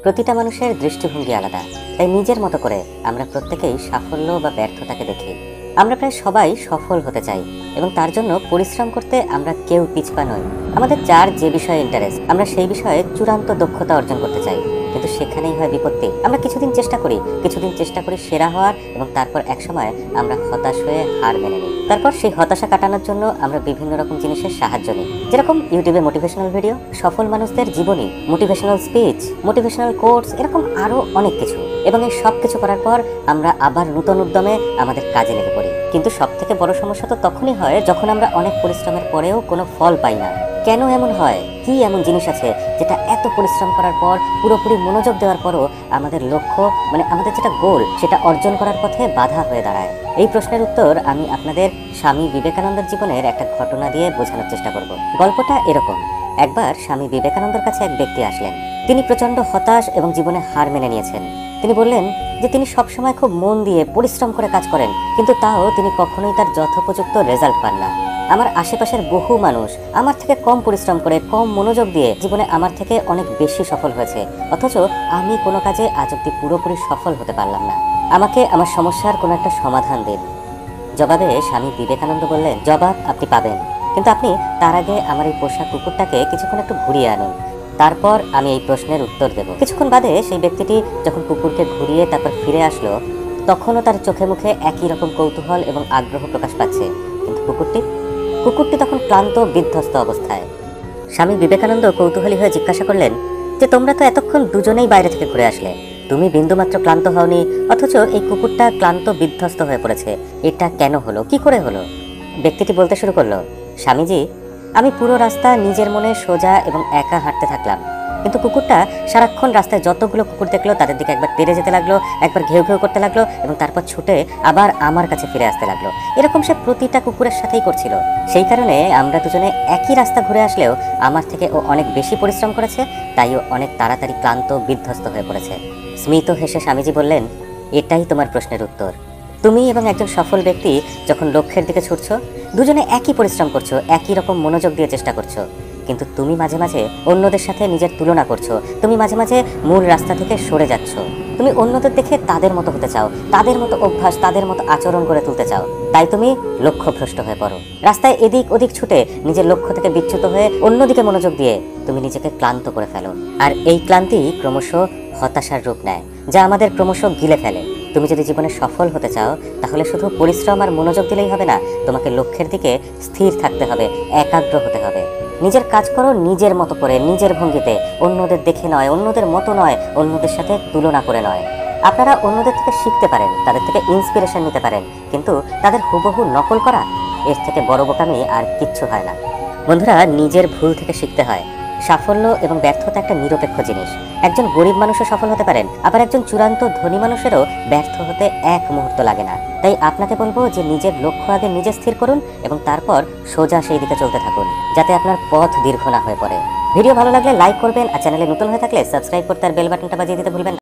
প্রতিটা মানুষের দৃষ্টিভঙ্গি আলাদা, তাই নিজের মতো করে আমরা প্রত্যেকেই সাফল্য বা ব্যর্থতাকে দেখি। আমরা প্রায় সবাই সফল হতে চাই এবং তার জন্য পরিশ্রম করতে আমরা কেউ পিছপা নই। আমাদের যার যে বিষয়ে ইন্টারেস্ট, আমরা সেই বিষয়ে চূড়ান্ত দক্ষতা অর্জন করতে চাই, কিন্তু সেখানেই হয় বিপত্তি। আমরা কিছুদিন চেষ্টা করি সেরা হওয়ার, এবং তারপর একসময় আমরা হতাশ হয়ে হার মেনে নিই। তারপর সেই হতাশা কাটানোর জন্য আমরা বিভিন্ন রকম জিনিসের সাহায্য নিই, যেরকম ইউটিউবে মোটিভেশনাল ভিডিও, সফল মানুষদের জীবনী, মোটিভেশনাল স্পিচ, মোটিভেশনাল কোর্স, এরকম আরো অনেক কিছু। এবং এই সব কিছু করার পর আমরা আবার নূতন উদ্যমে আমাদের কাজে লেগে পড়ি। কিন্তু সব থেকে বড় সমস্যা তো তখনই হয় যখন আমরা অনেক পরিশ্রমের পরেও কোনো ফল পাই না। কেন এমন হয়? কি এমন জিনিস আছে যেটা এত পরিশ্রম করার পর, পুরোপুরি মনোযোগ দেওয়ার পরও আমাদের লক্ষ্য, মানে আমাদের যেটা গোল, সেটা অর্জন করার পথে বাধা হয়ে দাঁড়ায়? এই প্রশ্নের উত্তর আমি আপনাদের স্বামী বিবেকানন্দের জীবনের একটা ঘটনা দিয়ে বোঝানোর চেষ্টা করব। গল্পটা এরকম: একবার স্বামী বিবেকানন্দের কাছে এক ব্যক্তি আসলেন। তিনি প্রচন্ড হতাশ এবং জীবনে হার মেনে নিয়েছেন। তিনি বললেন যে তিনি সবসময় খুব মন দিয়ে পরিশ্রম করে কাজ করেন, কিন্তু তাও তিনি কখনোই তার যথোপযুক্ত রেজাল্ট পান না। আমার আশেপাশের বহু মানুষ আমার থেকে কম পরিশ্রম করে, কম মনোযোগ দিয়ে জীবনে আমার থেকে অনেক বেশি সফল হয়েছে, অথচ আমি কোনো কাজে আজ অব্দি পুরোপুরি সফল হতে পারলাম না। আমাকে আমার সমস্যার কোনো একটা সমাধান দিন। জবাবে স্বামী বিবেকানন্দ বললেন, জবাব আপনি পাবেন, কিন্তু আপনি তার আগে আমার এই পোষা কুকুরটাকে কিছুক্ষণ একটু ঘুরিয়ে আনুন, তারপর আমি এই প্রশ্নের উত্তর দেব। কিছুক্ষণ বাদে সেই ব্যক্তিটি যখন কুকুরকে ঘুরিয়ে তারপর ফিরে আসলো, তখনও তার চোখে মুখে একই রকম কৌতূহল এবং আগ্রহ প্রকাশ পাচ্ছে, কিন্তু কুকুরটি তখন ক্লান্ত, বিধ্বস্ত অবস্থায়। স্বামী বিবেকানন্দ কৌতূহলী হয়ে জিজ্ঞাসা করলেন যে, তোমরা তো এতক্ষণ দুজনেই বাইরে থেকে ঘুরে আসলে, তুমি বিন্দুমাত্র ক্লান্ত হওনি, অথচ এই কুকুরটা ক্লান্ত, বিধ্বস্ত হয়ে পড়েছে। এটা কেন হলো? কি করে হলো? ব্যক্তিটি বলতে শুরু করলো, স্বামীজি, আমি পুরো রাস্তা নিজের মনে সোজা এবং একা হাঁটতে থাকলাম, কিন্তু কুকুরটা সারাক্ষণ রাস্তায় যতগুলো কুকুর দেখলো তাদের দিকে একবার তেড়ে যেতে লাগলো, একবার ঘেউ ঘেউ করতে লাগলো, এবং তারপর ছুটে আবার আমার কাছে ফিরে আসতে লাগলো। এরকম সে প্রতিটা কুকুরের সাথেই করছিল। সেই কারণে আমরা দুজনে একই রাস্তা ঘুরে আসলেও আমার থেকে ও অনেক বেশি পরিশ্রম করেছে, তাই ও অনেক তাড়াতাড়ি ক্লান্ত, বিধ্বস্ত হয়ে পড়েছে। স্মিত হেসে স্বামীজি বললেন, এটাই তোমার প্রশ্নের উত্তর। তুমি এবং একজন সফল ব্যক্তি যখন লক্ষ্যের দিকে ছুটছো, দুজনে একই পরিশ্রম করছো, একই রকম মনোযোগ দিয়ে চেষ্টা করছো, কিন্তু তুমি মাঝে মাঝে অন্যদের সাথে নিজের তুলনা করছো, তুমি মাঝে মাঝে মূল রাস্তা থেকে সরে যাচ্ছ। তুমি অন্যদের দেখে তাদের মতো হতে চাও, তাদের মতো অভ্যাস, তাদের মতো আচরণ করে তুলতে চাও, তাই তুমি লক্ষ্যভ্রষ্ট হয়ে পড়ো। রাস্তায় এদিক ওদিক ছুটে নিজের লক্ষ্য থেকে বিচ্যুত হয়ে অন্যদিকে মনোযোগ দিয়ে তুমি নিজেকে ক্লান্ত করে ফেলো, আর এই ক্লান্তি ক্রমশ হতাশার রূপ নেয়, যা আমাদের ক্রমশ গিলে ফেলে। তুমি যদি জীবনে সফল হতে চাও, তাহলে শুধু পরিশ্রম আর মনোযোগ দিলেই হবে না, তোমাকে লক্ষ্যের দিকে স্থির থাকতে হবে, একাগ্র হতে হবে। নিজের কাজ করো নিজের মতো করে, নিজের ভঙ্গিতে, অন্যদের দেখে নয়, অন্যদের মতো নয়, অন্যদের সাথে তুলনা করে নয়। আপনারা অন্যদের থেকে শিখতে পারেন, তাদের থেকে ইন্সপিরেশন নিতে পারেন, কিন্তু তাদের হুবহু নকল করা, এর থেকে বড় বোকামি আর কিচ্ছু হয় না। বন্ধুরা, নিজের ভুল থেকে শিখতে হয়। সাফল্য এবং ব্যর্থতা একটা নিরপেক্ষ জিনিস। একজন গরিব মানুষও সফল হতে পারেন, আবার একজন চূড়ান্ত ধনী মানুষেরও ব্যর্থ হতে এক মুহূর্ত লাগে না। তাই আপনাকে বলবো যে নিজের লক্ষ্য আগে নিজে স্থির করুন এবং তারপর সোজা সেই দিকে চলতে থাকুন, যাতে আপনার পথ দীর্ঘ না হয়ে পড়ে। ভিডিও ভালো লাগলে লাইক করবেন, আর চ্যানেলে নতুন হয়ে থাকলে সাবস্ক্রাইব করতে আর বেল বাটনটা বাজিয়ে দিতে ভুলবেন না।